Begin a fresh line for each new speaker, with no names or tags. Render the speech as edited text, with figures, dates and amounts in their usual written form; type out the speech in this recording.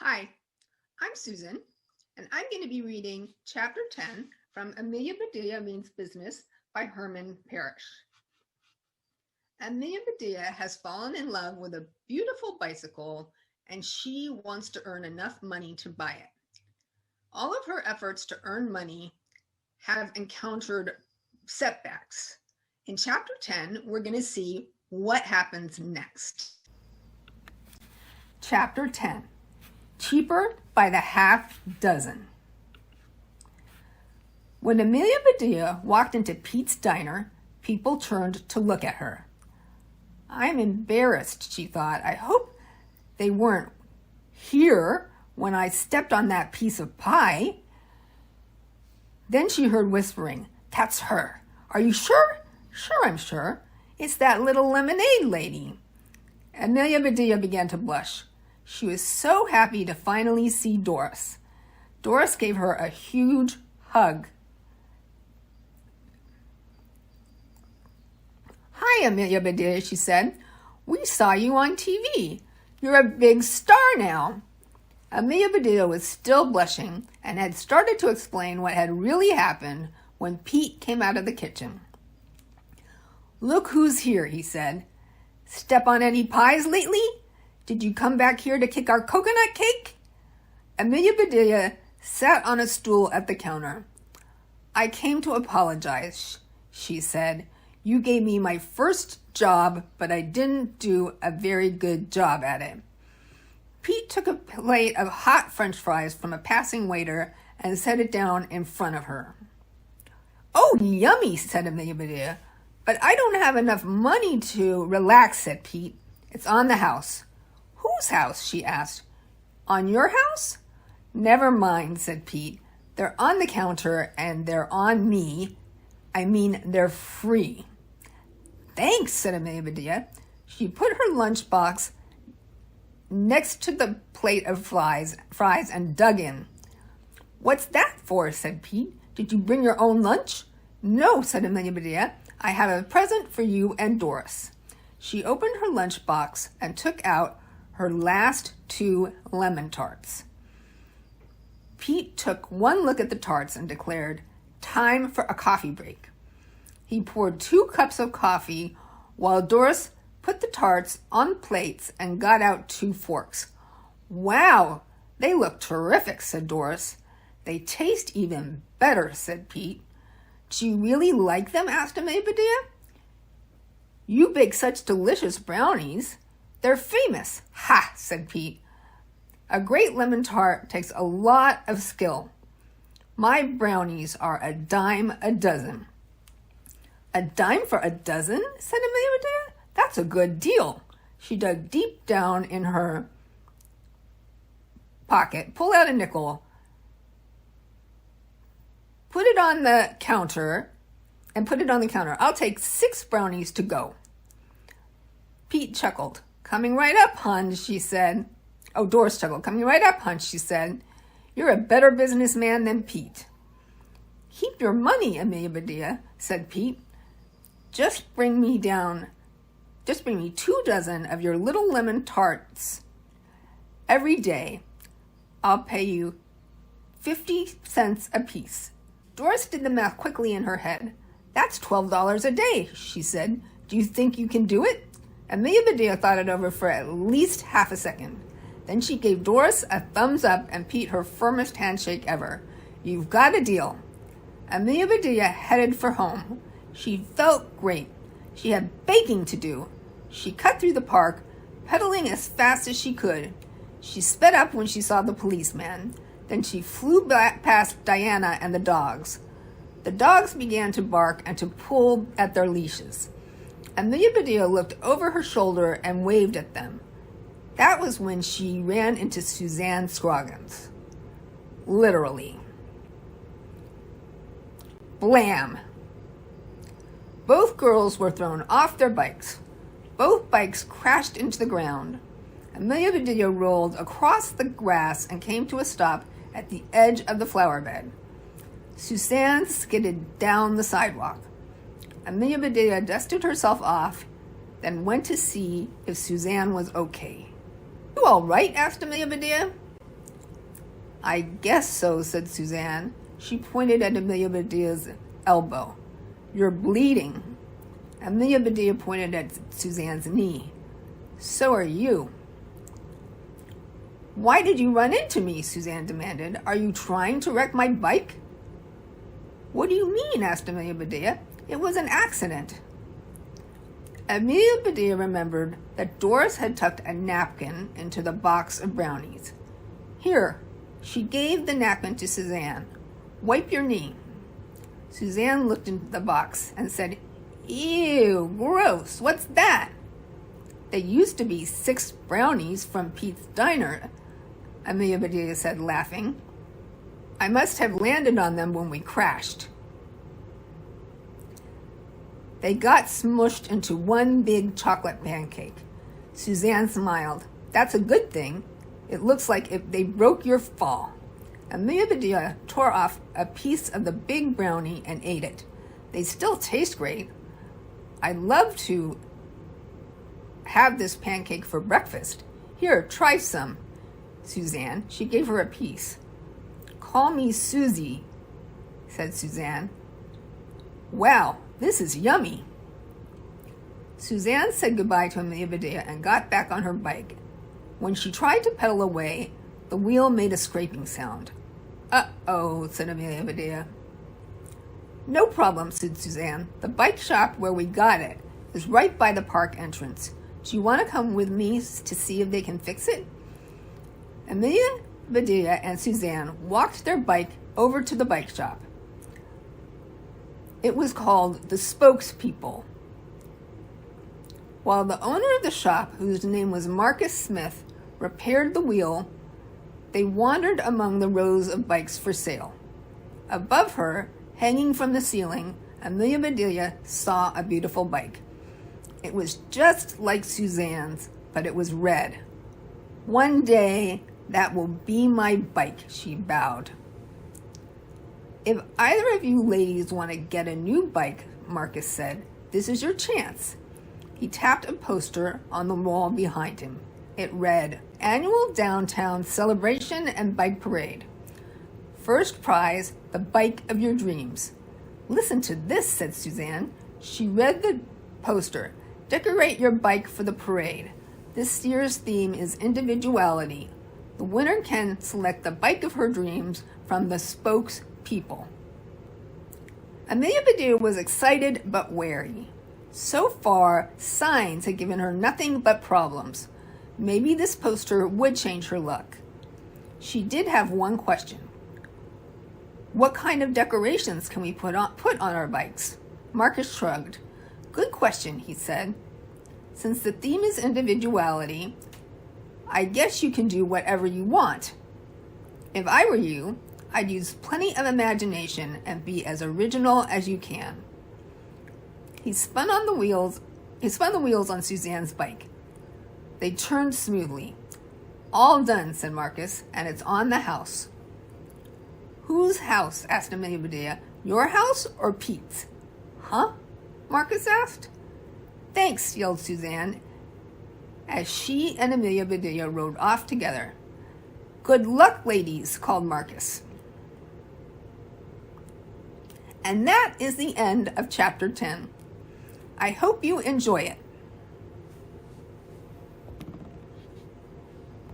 Hi, I'm Susan, and I'm going to be reading Chapter 10 from Amelia Bedelia Means Business by Herman, Parish. Amelia Bedelia has fallen in love with a beautiful bicycle, and she wants to earn enough money to buy it. All of her efforts to earn money have encountered setbacks. In Chapter 10, we're going to see what happens next. Chapter 10. Cheaper by the half dozen. When Amelia Bedelia walked into Pete's diner, people turned to look at her. I'm embarrassed, she thought. I hope they weren't here when I stepped on that piece of pie. Then she heard whispering, That's her. Are you sure? Sure, I'm sure. It's that little lemonade lady. Amelia Bedelia began to blush. She was so happy to finally see Doris. Doris gave her a huge hug. Hi, Amelia Bedelia, she said. We saw you on TV. You're a big star now. Amelia Bedelia was still blushing and had started to explain what had really happened when Pete came out of the kitchen. Look who's here, he said. Step on any pies lately? Did you come back here to kick our coconut cake? Amelia Bedelia sat on a stool at the counter. I came to apologize, she said. You gave me my first job, but I didn't do a very good job at it. Pete took a plate of hot French fries from a passing waiter and set it down in front of her. Oh, yummy, said Amelia Bedelia. But I don't have enough money to relax, said Pete. It's on the house. Whose house? She asked. On your house? Never mind, said Pete. They're on the counter and they're on me. I mean, they're free. Thanks, said Amelia Bedelia. She put her lunchbox next to the plate of fries and dug in. What's that for? Said Pete. Did you bring your own lunch? No, said Amelia Bedelia. I have a present for you and Doris. She opened her lunchbox and took out her last 2 lemon tarts. Pete took one look at the tarts and declared, Time for a coffee break. He poured 2 cups of coffee while Doris put the tarts on plates and got out 2 forks. Wow, they look terrific, said Doris. They taste even better, said Pete. Do you really like them? Asked Amelia Bedelia. You bake such delicious brownies. They're famous. Ha, said Pete. A great lemon tart takes a lot of skill. My brownies are a dime a dozen. A dime for a dozen? Said Amelia Bedelia. That's a good deal. She dug deep down in her pocket, pulled out a nickel, put it on the counter. I'll take 6 brownies to go. Pete chuckled. Coming right up, hon, she said. Oh, Doris chuckled. Coming right up, hon, she said. You're a better businessman than Pete. Keep your money, Amelia Bedelia, said Pete. Just bring me 2 dozen of your little lemon tarts every day. I'll pay you 50 cents apiece. Doris did the math quickly in her head. That's $12 a day, she said. Do you think you can do it? Amelia Bedelia thought it over for at least half a second. Then she gave Doris a thumbs up and Pete her firmest handshake ever. You've got a deal. Amelia Bedelia headed for home. She felt great. She had baking to do. She cut through the park, pedaling as fast as she could. She sped up when she saw the policeman. Then she flew past Diana and the dogs. The dogs began to bark and to pull at their leashes. Amelia Bedelia looked over her shoulder and waved at them. That was when she ran into Suzanne Scroggins. Literally. Blam! Both girls were thrown off their bikes. Both bikes crashed into the ground. Amelia Bedelia rolled across the grass and came to a stop at the edge of the flower bed. Suzanne skidded down the sidewalk. Amelia Bedelia dusted herself off, then went to see if Suzanne was okay. You all right? Asked Amelia Bedelia. I guess so, said Suzanne. She pointed at Amelia Bedelia's elbow. You're bleeding. Amelia Bedelia pointed at Suzanne's knee. So are you. Why did you run into me? Suzanne demanded. Are you trying to wreck my bike? What do you mean? Asked Amelia Bedelia. It was an accident. Amelia Bedelia remembered that Doris had tucked a napkin into the box of brownies. Here, she gave the napkin to Suzanne. Wipe your knee. Suzanne looked into the box and said, Ew, gross, what's that? They used to be 6 brownies from Pete's Diner, Amelia Bedelia said, laughing. I must have landed on them when we crashed. They got smushed into one big chocolate pancake. Suzanne smiled. That's a good thing. It looks like if they broke your fall. Amelia Bedelia tore off a piece of the big brownie and ate it. They still taste great. I'd love to have this pancake for breakfast. Here, try some, Suzanne. She gave her a piece. Call me Susie, said Suzanne. Wow, this is yummy. Suzanne said goodbye to Amelia Bedelia and got back on her bike. When she tried to pedal away, the wheel made a scraping sound. Uh-oh, said Amelia Bedelia. No problem, said Suzanne. The bike shop where we got it is right by the park entrance. Do you want to come with me to see if they can fix it? Amelia Bedelia and Suzanne walked their bike over to the bike shop. It was called the Spokespeople. While the owner of the shop, whose name was Marcus Smith, repaired the wheel, they wandered among the rows of bikes for sale. Above her, hanging from the ceiling, Amelia Bedelia saw a beautiful bike. It was just like Suzanne's, but it was red. One day, that will be my bike, she vowed. If either of you ladies want to get a new bike, Marcus said, this is your chance. He tapped a poster on the wall behind him. It read, Annual Downtown Celebration and Bike Parade. First prize, the bike of your dreams. Listen to this, said Suzanne. She read the poster. Decorate your bike for the parade. This year's theme is individuality. The winner can select the bike of her dreams from the Spokespeople. Amelia Bedelia was excited but wary. So far, signs had given her nothing but problems. Maybe this poster would change her luck. She did have one question. What kind of decorations can we put on our bikes? Marcus shrugged. Good question, he said. Since the theme is individuality, I guess you can do whatever you want. If I were you, I'd use plenty of imagination and be as original as you can. He spun the wheels on Suzanne's bike. They turned smoothly. All done, said Marcus, and it's on the house. Whose house? Asked Amelia Bedelia. Your house or Pete's? Huh? Marcus asked. Thanks, yelled Suzanne, as she and Amelia Bedelia rode off together. Good luck, ladies, called Marcus. And that is the end of Chapter 10. I hope you enjoy it.